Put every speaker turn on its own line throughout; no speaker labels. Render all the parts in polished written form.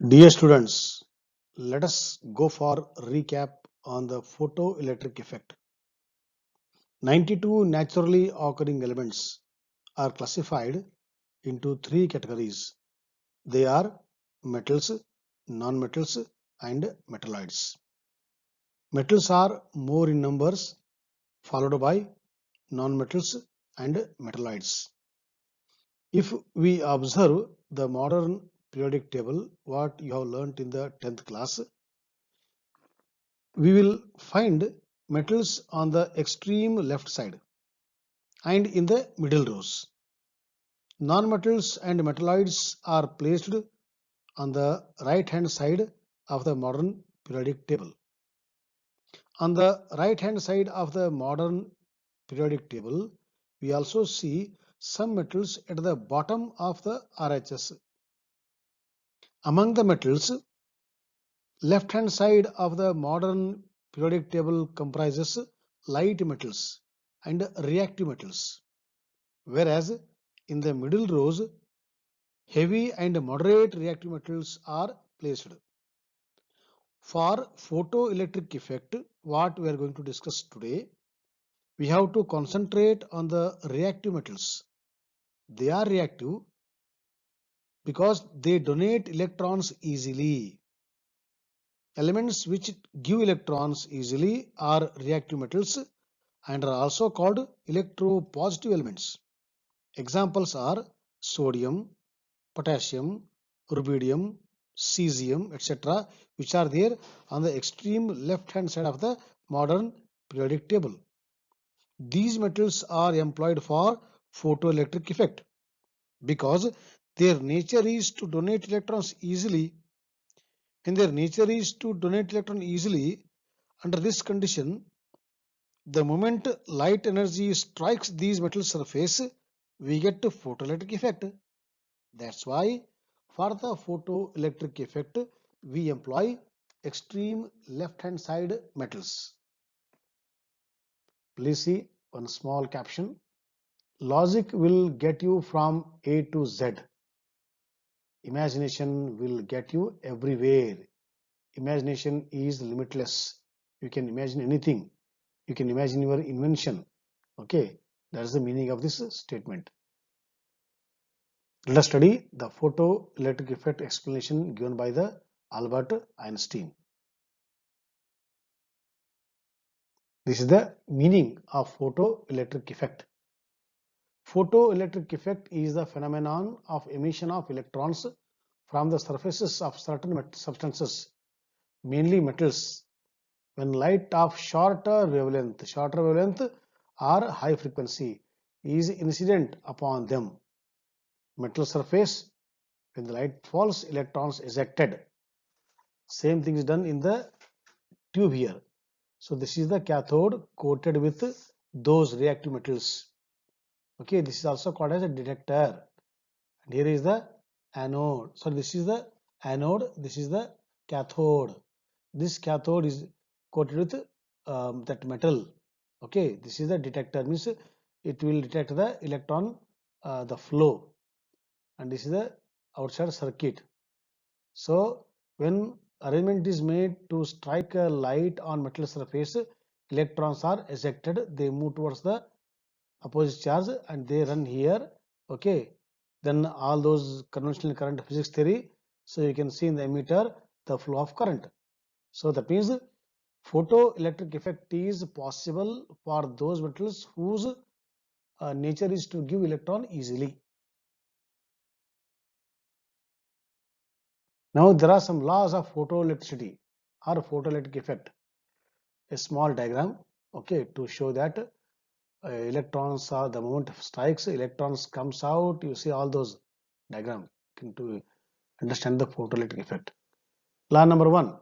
Dear students, let us go for recap on the photoelectric effect. 92 naturally occurring elements are classified into three categories. They are metals, non-metals, and metalloids. Metals are more in numbers, followed by non-metals and metalloids. If we observe the modern periodic table, what you have learnt in the 10th class, we will find metals on the extreme left side and in the middle rows. Non-metals and metalloids are placed on the right hand side of the modern periodic table. On the right hand side of the modern periodic table, we also see some metals at the bottom of the RHS. Among the metals, left hand side of the modern periodic table comprises light metals and reactive metals, whereas in the middle rows, heavy and moderate reactive metals are placed. For photoelectric effect, what we are going to discuss today, we have to concentrate on the reactive metals. They are reactive because they donate electrons easily. Elements which give electrons easily are reactive metals and are also called electropositive elements. Examples are sodium, potassium, rubidium, cesium, etc., which are there on the extreme left hand side of the modern periodic table. These metals are employed for photoelectric effect because their nature is to donate electrons easily. And their nature is to donate electrons easily. Under this condition, the moment light energy strikes these metal surface, we get a photoelectric effect. That's why for the photoelectric effect, we employ extreme left hand side metals. Please see one small caption. Logic will get you from A to Z. Imagination will get you everywhere. Imagination is limitless. You can imagine anything. You can imagine your invention. Okay, that's the meaning of this statement. Let us study the photoelectric effect explanation given by the Albert Einstein. This is the meaning of photoelectric effect. Photoelectric effect is the phenomenon of emission of electrons from the surfaces of certain substances, mainly metals, when light of shorter wavelength or high frequency is incident upon them. Metal surface, when the light falls, electrons ejected. Same thing is done in the tube here. So this is the cathode coated with those reactive metals. Okay, this is also called as a detector. And here is the anode. So this is the anode, this is the cathode. This cathode is coated with that metal. Okay, this is the detector, means it will detect the electron, the flow, and this is the outside circuit. So when arrangement is made to strike a light on metal surface, electrons are ejected, they move towards the opposite charge and they run here. Okay, then all those conventional current physics theory, so you can see in the emitter the flow of current. So that means photoelectric effect is possible for those metals whose nature is to give electron easily. Now there are some laws of photoelectricity or photoelectric effect. A small diagram, okay, to show that electrons are the moment strikes, electrons comes out. You see all those diagram to understand the photoelectric effect. Law number 1.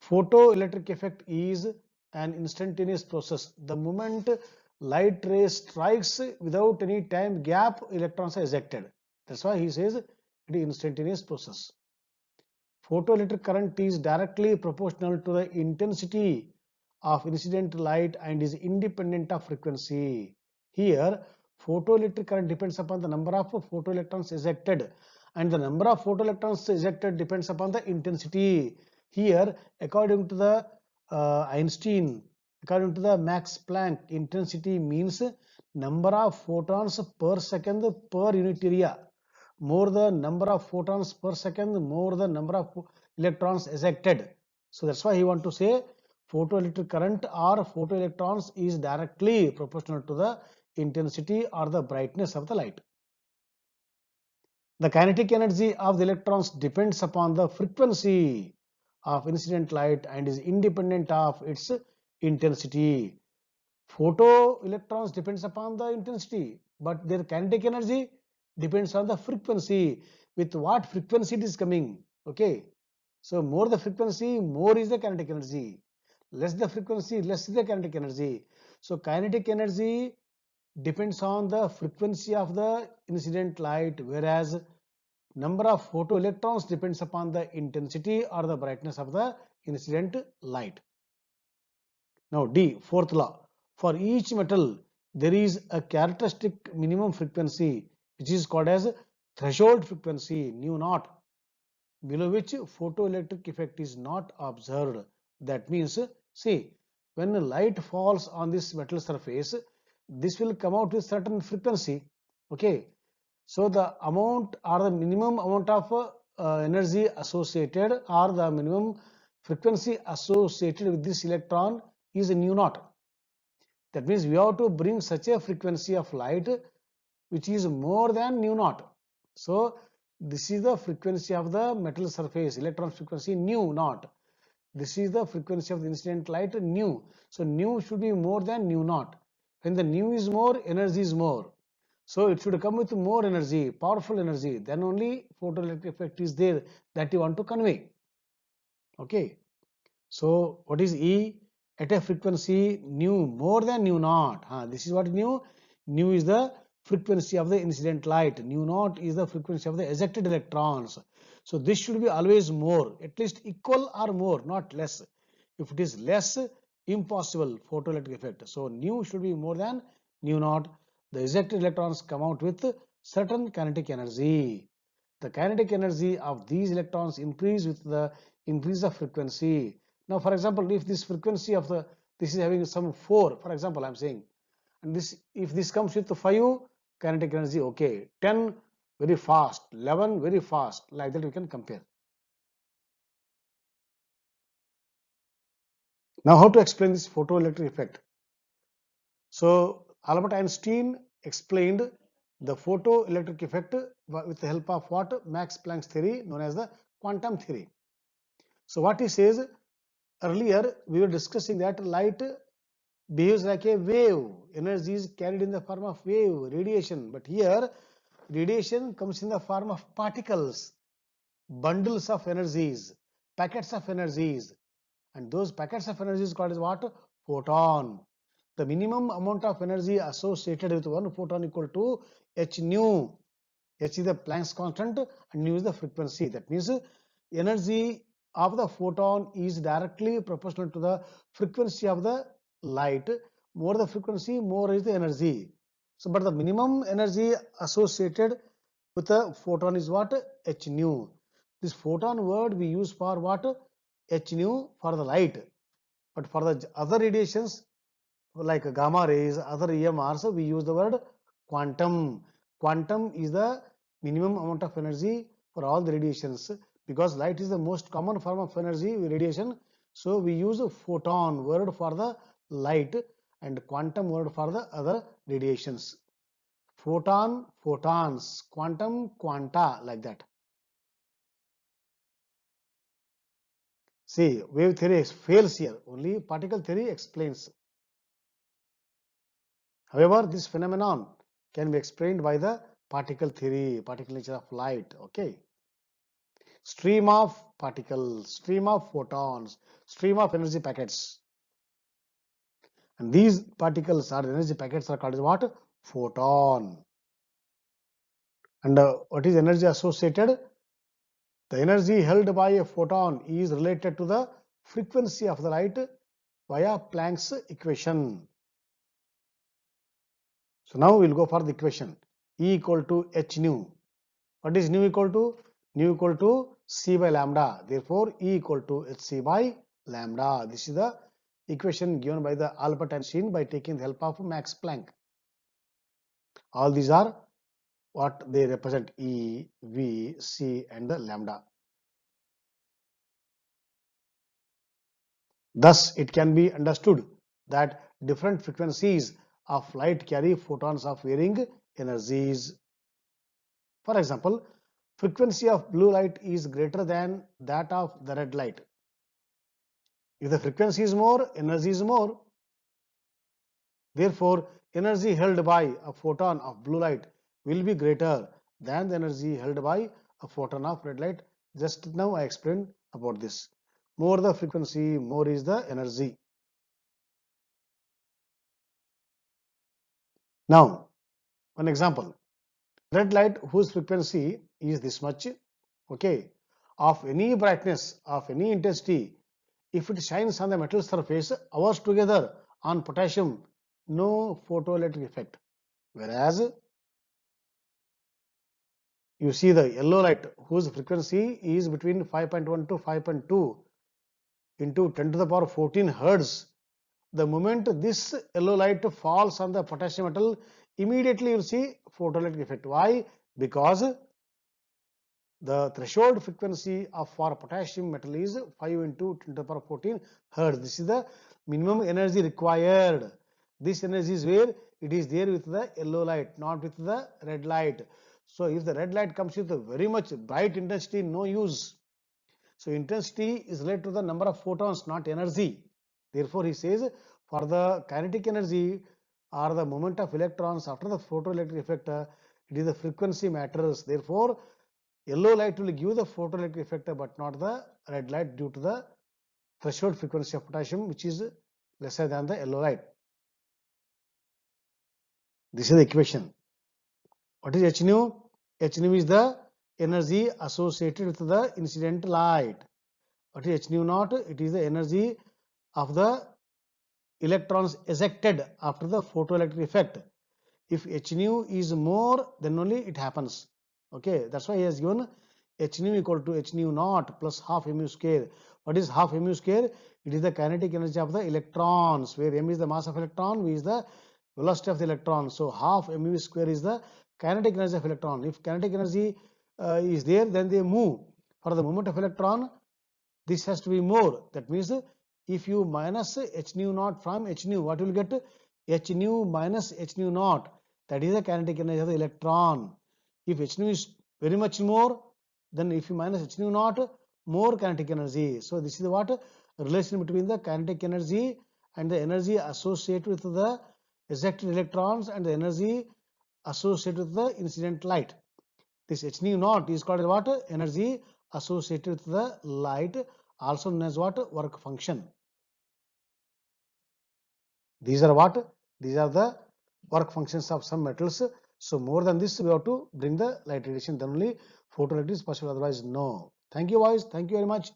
Photoelectric effect is an instantaneous process. The moment light ray strikes, without any time gap, electrons are ejected. That's why he says it is instantaneous process. Photoelectric current is directly proportional to the intensity of incident light and is independent of frequency. Here, photoelectric current depends upon the number of photoelectrons ejected and the number of photoelectrons ejected depends upon the intensity. Here, according to the Einstein, according to the Max Planck, intensity means number of photons per second per unit area. More the number of photons per second, more the number of electrons ejected. So that's why he want to say photoelectric current or photoelectrons is directly proportional to the intensity or the brightness of the light. The kinetic energy of the electrons depends upon the frequency of incident light and is independent of its intensity. Photoelectrons depends upon the intensity, but their kinetic energy depends on the frequency. With what frequency it is coming? Okay. So more the frequency, more is the kinetic energy. Less the frequency, less is the kinetic energy. So kinetic energy depends on the frequency of the incident light, whereas number of photoelectrons depends upon the intensity or the brightness of the incident light. Now D, fourth law. For each metal, there is a characteristic minimum frequency which is called as threshold frequency, nu naught, below which photoelectric effect is not observed. That means, see, when light falls on this metal surface, this will come out with certain frequency. Okay, so the amount or the minimum amount of energy associated or the minimum frequency associated with this electron is nu naught. That means we have to bring such a frequency of light which is more than nu naught. So this is the frequency of the metal surface, electron frequency nu naught. This is the frequency of the incident light nu. So nu should be more than nu naught. When the nu is more, energy is more. So it should come with more energy, powerful energy. Then only photoelectric effect is there that you want to convey. Okay. So what is E? At a frequency nu more than nu naught. This is what nu. Nu is the frequency of the incident light. Nu naught is the frequency of the ejected electrons. So this should be always more, at least equal or more, not less. If it is less, impossible photoelectric effect. So nu should be more than nu naught. The ejected electrons come out with certain kinetic energy. The kinetic energy of these electrons increase with the increase of frequency. Now, for example, if this frequency of this is having some 4, for example, I'm saying, and this if this comes with 5 kinetic energy, okay, 10 very fast, 11 very fast, like that we can compare. Now, how to explain this photoelectric effect? So, Albert Einstein explained the photoelectric effect with the help of what? Max Planck's theory, known as the quantum theory. So, what he says, earlier we were discussing that light behaves like a wave. Energy is carried in the form of wave, radiation. But here, radiation comes in the form of particles, bundles of energies, packets of energies. And those packets of energy is called as what? Photon. The minimum amount of energy associated with one photon equal to h nu. H is the Planck's constant and nu is the frequency. That means energy of the photon is directly proportional to the frequency of the light. More the frequency, more is the energy. So, but the minimum energy associated with the photon is what? H nu. This photon word we use for what? H nu for the light. But for the other radiations like gamma rays, other EMRs, we use the word quantum. Quantum is the minimum amount of energy for all the radiations, because light is the most common form of energy radiation. So we use a photon word for the light and quantum word for the other radiations. Photon, photons, quantum, quanta, like that. See, wave theory fails here. Only particle theory explains. However, this phenomenon can be explained by the particle theory, particle nature of light. Okay. Stream of particles, stream of photons, stream of energy packets. And these particles or energy packets are called as what? Photon. And what is energy associated? The energy held by a photon is related to the frequency of the light via Planck's equation. So now we'll go for the equation. E equal to h nu. What is nu equal to? Nu equal to C by lambda. Therefore, E equal to hc by lambda. This is the equation given by the Albert Einstein by taking the help of Max Planck. All these are what they represent: E, V, C and the lambda. Thus, it can be understood that different frequencies of light carry photons of varying energies. For example, frequency of blue light is greater than that of the red light. If the frequency is more, energy is more. Therefore, energy held by a photon of blue light will be greater than the energy held by a photon of red light. Just now I explained about this. More the frequency, more is the energy. Now, one example. Red light whose frequency is this much, okay, of any brightness, of any intensity, if it shines on the metal surface hours together on potassium, no photoelectric effect. Whereas you see the yellow light whose frequency is between 5.1 to 5.2 into 10 to the power 14 hertz. The moment this yellow light falls on the potassium metal, immediately you will see photoelectric effect. Why? Because the threshold frequency of for potassium metal is 5 into 10 to the power 14 hertz. This is the minimum energy required. This energy is where it is there with the yellow light, not with the red light. So if the red light comes with a very much bright intensity, no use. So intensity is related to the number of photons, not energy. Therefore, he says for the kinetic energy or the movement of electrons after the photoelectric effect, it is the frequency matters. Therefore, yellow light will give the photoelectric effect but not the red light due to the threshold frequency of potassium which is lesser than the yellow light. This is the equation. What is h nu? H nu is the energy associated with the incident light. What is h nu naught? It is the energy of the electrons ejected after the photoelectric effect. If h nu is more, then only it happens. Okay, that's why he has given h nu equal to h nu naught plus half mu square. What is half mu square? It is the kinetic energy of the electrons, where m is the mass of electron, v is the velocity of the electron. So half mu square is the kinetic energy of electron. If kinetic energy is there, then they move. For the movement of electron, this has to be more. That means if you minus h nu naught from h nu, what you will get? H nu minus h nu naught. That is the kinetic energy of the electron. If h nu is very much more, then if you minus h nu naught, more kinetic energy. So this is what relation between the kinetic energy and the energy associated with the ejected electrons and the energy associated with the incident light. This h nu naught is called what? Energy associated with the light, also known as what? Work function. These are what? These are the work functions of some metals. So more than this, we have to bring the light radiation. Then only photoelectricity is possible. Otherwise, no. Thank you, boys. Thank you very much.